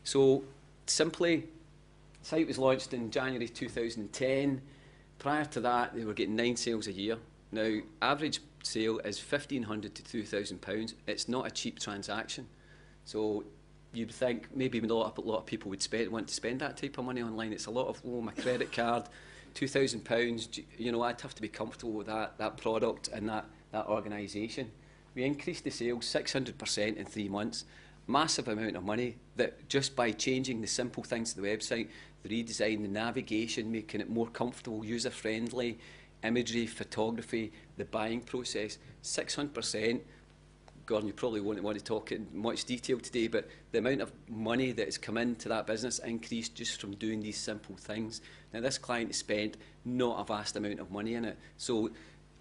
So simply, the site was launched in January 2010. Prior to that, they were getting 9 sales a year. Now, average sale is £1,500 to £2,000. It's not a cheap transaction. So you'd think maybe a lot of people would want to spend that type of money online. It's a lot of, oh, my credit card, £2,000. You know, I'd have to be comfortable with that product and that organisation. We increased the sales 600% in 3 months. Massive amount of money that just by changing the simple things to the website, the redesign, the navigation, making it more comfortable, user-friendly, imagery, photography, the buying process, 600%. Gordon, you probably won't want to talk in much detail today, but the amount of money that has come into that business increased just from doing these simple things. Now, this client has spent not a vast amount of money in it. So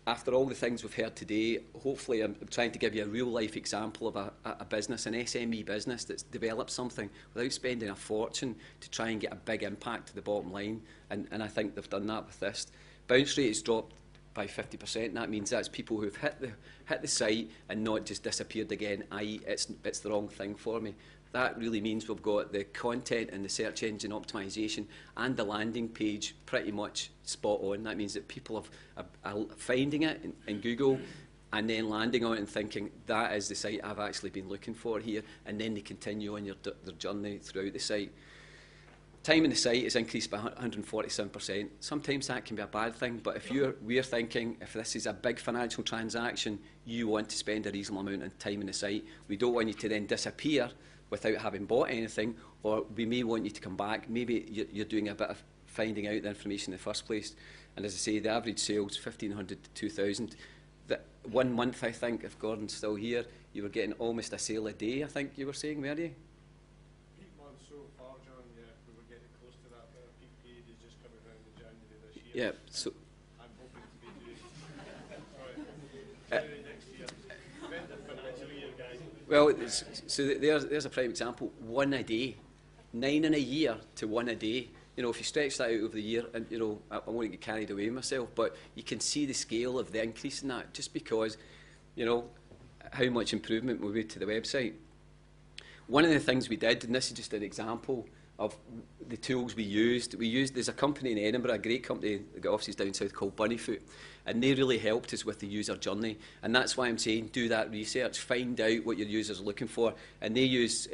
after all the things we've heard today, hopefully I'm trying to give you a real-life example of a business, an SME business that's developed something without spending a fortune to try and get a big impact to the bottom line, and I think they've done that with this. Bounce rate has dropped by 50%, and that means that's people who've hit the site and not just disappeared again, i.e. it's the wrong thing for me. That really means we've got the content and the search engine optimization and the landing page pretty much spot on. That means that people are finding it in Google and then landing on it and thinking, that is the site I've actually been looking for here, and then they continue on their journey throughout the site. Time in the site is increased by 147%. Sometimes that can be a bad thing, but if we're thinking, if this is a big financial transaction, you want to spend a reasonable amount of time in the site. We don't want you to then disappear without having bought anything, or we may want you to come back. Maybe you're doing a bit of finding out the information in the first place. And as I say, the average sales, 1,500 to 2,000. That 1 month, I think, if Gordon's still here, you were getting almost a sale a day, I think you were saying, were you? Peak months so far, John, yeah, we were getting close to that, but our peak period is just coming around in January this year. Yeah, so I'm hoping to be doing January next year. Spend the financial year, guys. Well, so there's a prime example. 1 a day, 9 in a year to 1 a day. You know, if you stretch that out over the year, and you know, I won't get carried away with myself, but you can see the scale of the increase in that just because, you know, how much improvement we made to the website. One of the things we did, and this is just an example of the tools we used. There's a company in Edinburgh, a great company, they've got offices down south called Bunnyfoot, and they really helped us with the user journey. And that's why I'm saying do that research, find out what your users are looking for. And they use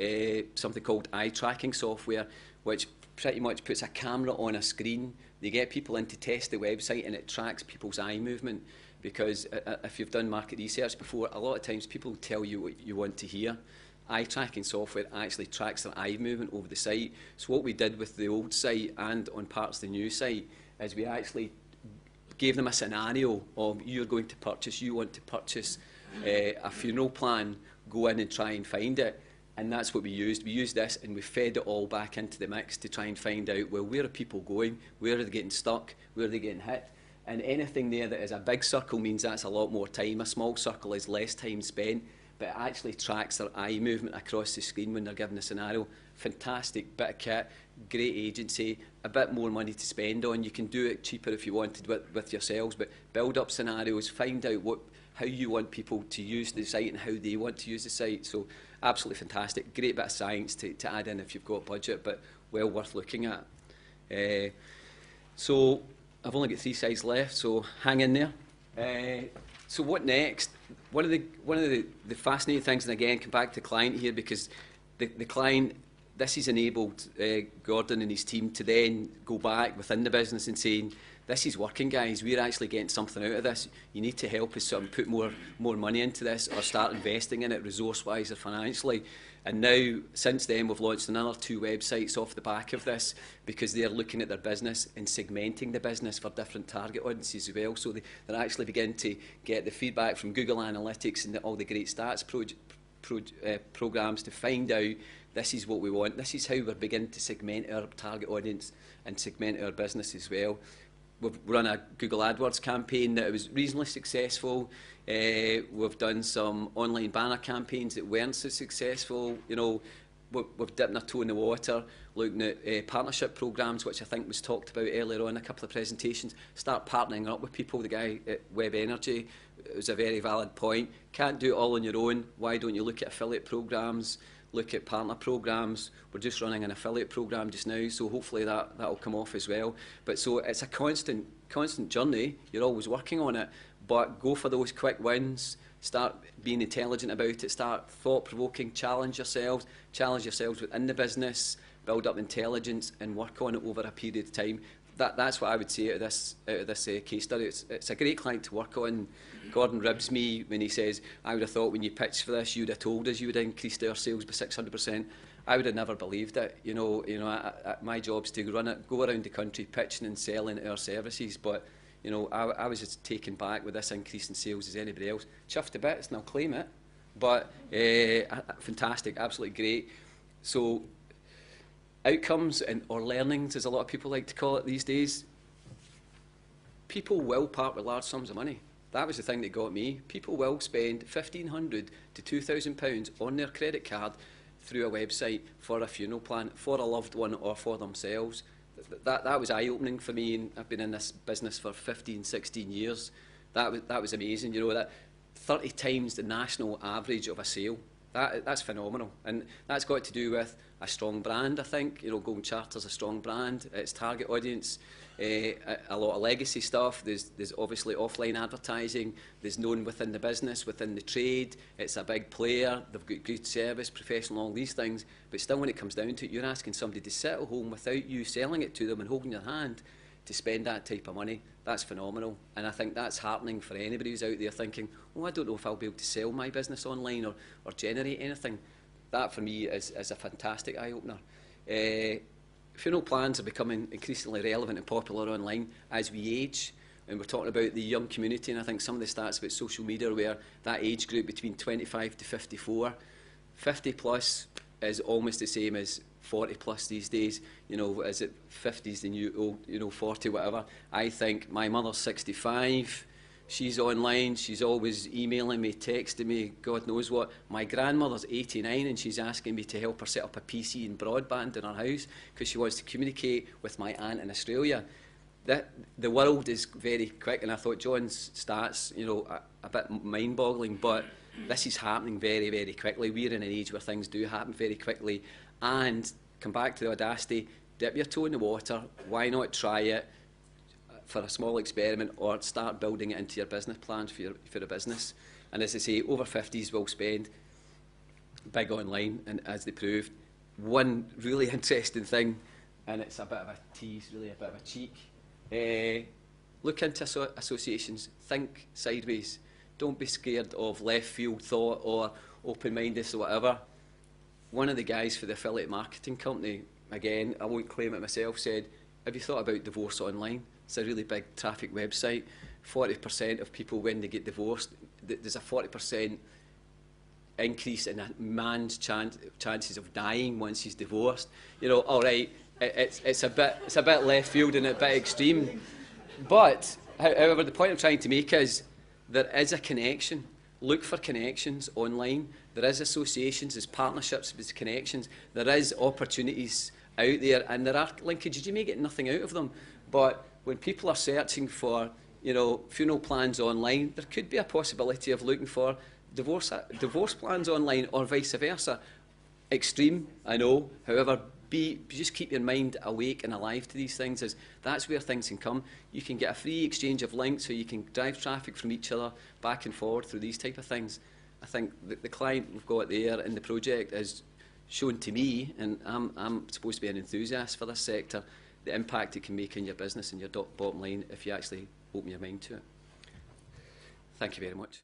something called eye tracking software, which pretty much puts a camera on a screen. They get people in to test the website, and it tracks people's eye movement. Because if you've done market research before, a lot of times people tell you what you want to hear. Eye tracking software actually tracks their eye movement over the site. So what we did with the old site and on parts of the new site is we actually gave them a scenario of you want to purchase a funeral plan, go in and try and find it. And that's what we used. We used this and we fed it all back into the mix to try and find out, well, where are people going? Where are they getting stuck? Where are they getting hit? And anything there that is a big circle means that's a lot more time. A small circle is less time spent, but it actually tracks their eye movement across the screen when they're given a scenario. Fantastic bit of kit, great agency, a bit more money to spend on. You can do it cheaper if you wanted with yourselves, but build up scenarios, find out how you want people to use the site and how they want to use the site. So absolutely fantastic. Great bit of science to add in if you've got budget, but well worth looking at. So I've only got 3 slides left, so hang in there. So what next? One of the fascinating things, and again, come back to the client here, because the client, this has enabled Gordon and his team to then go back within the business and saying, this is working, guys. We're actually getting something out of this. You need to help us sort of put more money into this or start investing in it resource-wise or financially. And now, since then, we've launched another 2 websites off the back of this because they're looking at their business and segmenting the business for different target audiences as well. So they're actually beginning to get the feedback from Google Analytics and all the great stats programs to find out this is what we want. This is how we're beginning to segment our target audience and segment our business as well. We've run a Google AdWords campaign that was reasonably successful. We've done some online banner campaigns that weren't so successful. You know, we've dipped our toe in the water, looking at partnership programs, which I think was talked about earlier on in a couple of presentations. Start partnering up with people. The guy at Web Energy, it was a very valid point. Can't do it all on your own. Why don't you look at affiliate programs? look at partner programs. We're just running an affiliate program just now, so hopefully that'll come off as well. But so it's a constant journey. You're always working on it, but go for those quick wins. Start being intelligent about it. Start thought-provoking. Challenge yourselves within the business. Build up intelligence and work on it over a period of time. That's what I would say out of this case study. It's a great client to work on. Gordon ribs me when he says, I would have thought when you pitched for this, you would have told us you would have increased our sales by 600%. I would have never believed it. My job's to go around the country pitching and selling our services, but I was as taken back with this increase in sales as anybody else. Chuffed to bits, and I'll claim it, but fantastic, absolutely great. So outcomes or learnings, as a lot of people like to call it these days, people will part with large sums of money. That was the thing that got me. People will spend £1,500 to £2,000 on their credit card through a website for a funeral plan, for a loved one or for themselves. That was eye-opening for me, and I've been in this business for 15, 16 years. That was amazing. That 30 times the national average of a sale. That's phenomenal, and that's got to do with a strong brand, I think. Golden Charter's a strong brand, its target audience, a lot of legacy stuff. There's obviously offline advertising, there's known within the business, within the trade, it's a big player, they've got good service, professional, all these things, but still when it comes down to it, you're asking somebody to sit at home without you selling it to them and holding your hand to spend that type of money. That's phenomenal, and I think that's happening for anybody who's out there thinking, oh, I don't know if I'll be able to sell my business online or generate anything. That for me is a fantastic eye-opener. Funeral plans are becoming increasingly relevant and popular online as we age, and we're talking about the young community, and I think some of the stats about social media where that age group between 25 to 54, 50 plus is almost the same as 40 plus these days. Is it 50s the new 40, whatever. I think my mother's 65, she's online, she's always emailing me, texting me, God knows what. My grandmother's 89 and she's asking me to help her set up a PC and broadband in her house because she wants to communicate with my aunt in Australia. The world is very quick, and I thought John's stats, a bit mind-boggling, but this is happening very, very quickly. We're in an age where things do happen very quickly, and come back to the audacity, dip your toe in the water, why not try it for a small experiment or start building it into your business plans for a business. And as I say, over 50s will spend big online, and as they proved, one really interesting thing, and it's a bit of a tease, really a bit of a cheek, look into associations, think sideways, don't be scared of left field thought or open-mindedness or whatever. One of the guys for the affiliate marketing company, again, I won't claim it myself, said, have you thought about divorce online? It's a really big traffic website. 40% of people, when they get divorced, there's a 40% increase in a man's chances of dying once he's divorced. All right, it's a bit left field and a bit extreme. But, however, the point I'm trying to make is there is a connection. Look for connections online. There is associations, there's partnerships, there's connections. There is opportunities out there, and there are linkages. You may get nothing out of them, but when people are searching for, funeral plans online, there could be a possibility of looking for divorce plans online or vice versa. Extreme, I know. However, just keep your mind awake and alive to these things, as that's where things can come. You can get a free exchange of links, so you can drive traffic from each other back and forward through these type of things. I think the client we've got there in the project has shown to me, and I'm supposed to be an enthusiast for this sector, the impact it can make in your business and your bottom line if you actually open your mind to it. Thank you very much.